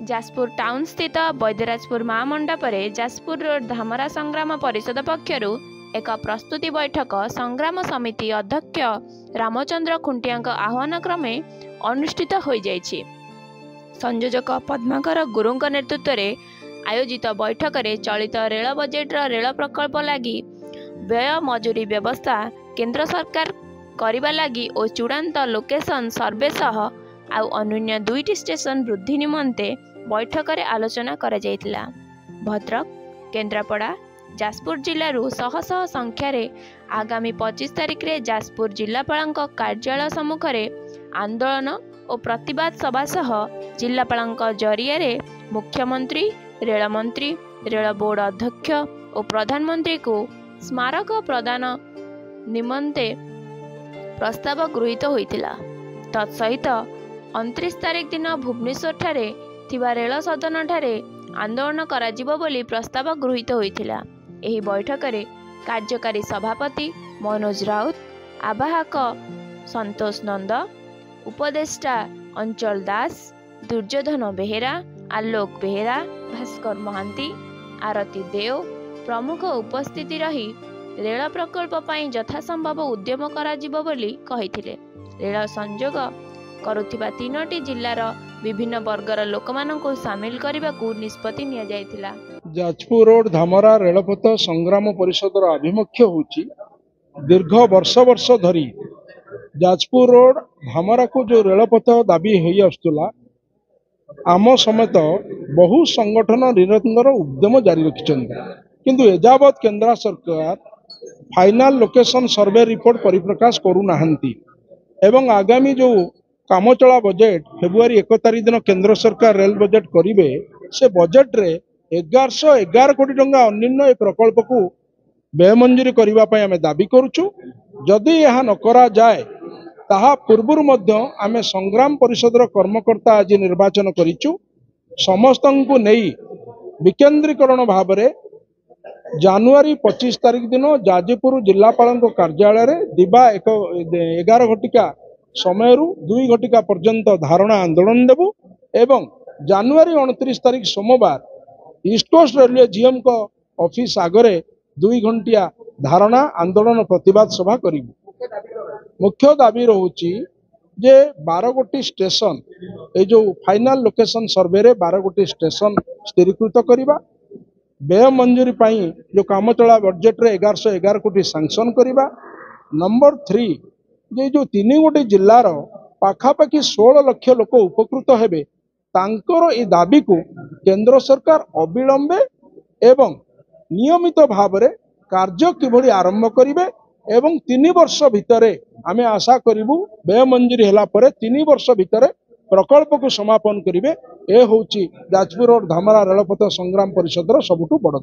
Jajpur town स्थित वैद्यराजपुर माँ मंडपर Jajpur road Dhamra संग्राम परिषद पक्षरु एक प्रस्तुति बैठक संग्राम समिति अध्यक्ष रामचंद्र खुंटिया आह्वान क्रमे अनुष्ठित हो जाइछि। संयोजक पद्माकर गुरु नेतृत्व में आयोजित बैठक में चलित रेल बजेट्र रेल प्रकल्प लगी व्यय मजूरी व्यवस्था केंद्र सरकार करने लगी और चूड़ांत लोकेशन सर्वे सह आउ अन्य दुईटी स्टेशन वृद्धि निमंते बैठक में आलोचना करा जायतिला। भद्रक केन्द्रापड़ा जाजपुर जिलूर शह शह संख्यार आगामी 25 तारिख में जाजपुर जिलापाल कार्यालय सम्मुख आंदोलन और प्रतिवाद सभा सह जिलापाल जरिया मुख्यमंत्री रेलमंत्री रेल बोर्ड अध्यक्ष और प्रधानमंत्री को स्मारक प्रदान निमंते प्रस्ताव गृहीत होइतिला। तत्सहित 29 तारिख दिन भुवनेश्वर ठारे थिबा रेल सदन ठारे आंदोलन कराजिबो बोली प्रस्ताव गृहीत होइतिला। एही बैठक रे कार्यकारी सभापति मनोज राउत, आवाहक संतोष नंद, उपदेष्टा अंचल दास, दुर्योधन बेहेरा, आलोक बेहेरा, भास्कर महांती, आरती देव प्रमुख उपस्थिति रही रेल प्रकल्प पई यथासंभव उद्यम कराजिबो बोली कहिथिले। रेल संयोग करुथिबा 3टी जिल्लार विभिन्न वर्गर लोकमानंको सामिल करबाकू निष्पत्ति निया जायतिला। जाजपुर रोड धामरा रेलपथ संग्राम परिषदर आभिमुख्य होची दीर्घ वर्ष वर्ष धरी जाजपुर रोड धामरा को जो रेलपथ दाबी होई आस्तुला आम समेत बहु संगठन निरंतर उद्यम जारी रखिछन्ति, किंतु एजावत केंद्र सरकार फाइनल लोकेशन सर्वे रिपोर्ट परिप्रकाश करू नाहंती एवं आगामी जो कामचला बजेट फेब्रुआरी 1 तारिख दिन केंद्र सरकार रेल बजेट करिवे से बजेट रे 1111 कोटी टंका अन्य प्रकल्प को व्यय मंजूरी करबा पय आमे दाबी करूछु। जदि यह न करा जाए ताहा पूर्वरु मध्य आमे संग्राम परिषदर कर्मकर्ता आज निर्वाचन करिछु। समस्तंकु नेई विकेंद्रीकरण भाव में जानुआरी 25 तारिख दिन जाजपुर जिलापाल कार्यालय रे दिबा 11 घटिका समय 2 घटिका पर्यंत धारणा आंदोलन देबु एवं जानुआरी 29 तारिख सोमवार ईस्ट कोस्ट रेलवे जीएम को ऑफिस आगरे 2 घंटिया धारणा आंदोलन प्रतिवाद सभा करिबु। मुख्य दाबी रहुची जे 12 गोटी स्टेशन ए जो फाइनल लोकेशन सर्वे रे 12 गोटी स्टेशन स्थिरीकृत करिबा, व्यय मंजूरी पाई जो काम चला बजेट रे 1111 कोटी सैंक्शन करिबा। नंबर 3 जे जो 3 गोटी जिल्लार पाखापाखि 16 लाख लोक उपकृत हेबे तांकर ए दाबी को केंद्र सरकार अविलंबे एवं नियमित भाव रे कार्य किभली आरंभ करिवे एवं 3 वर्ष भितरे आमे आशा करिवु व्यय मंजूरी हला परे 3 वर्ष भितरे प्रकल्प को समापन करिवे। ए होची जाजपुर रोड धामरा रेलपथ संग्राम परिषदर सबुठु बड़